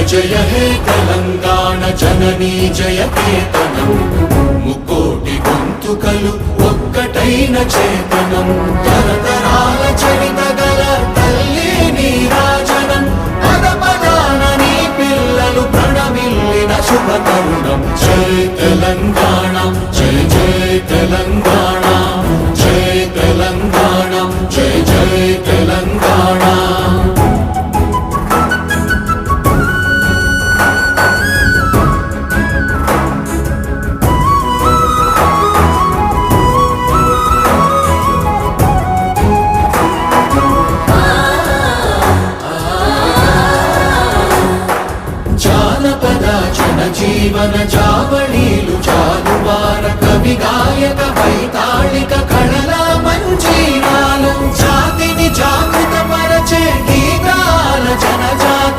జయ హే తెలంగాణ జననీ జయ కేతనం ముకోటి గొంతుకలు ఒక్కటైన చేతనం తరతరాల చరిత గల తల్లి నీరాజనం పద పదాన నీ పిల్లలు ప్రణమిల్లిన శుభ తరుణం జై తెలంగాణ జై జై తెలంగాణ జై తెలంగాణ జై జై తెలంగాణ జీవన చావళీలు చాలువార కవి గాయక వైతాళిక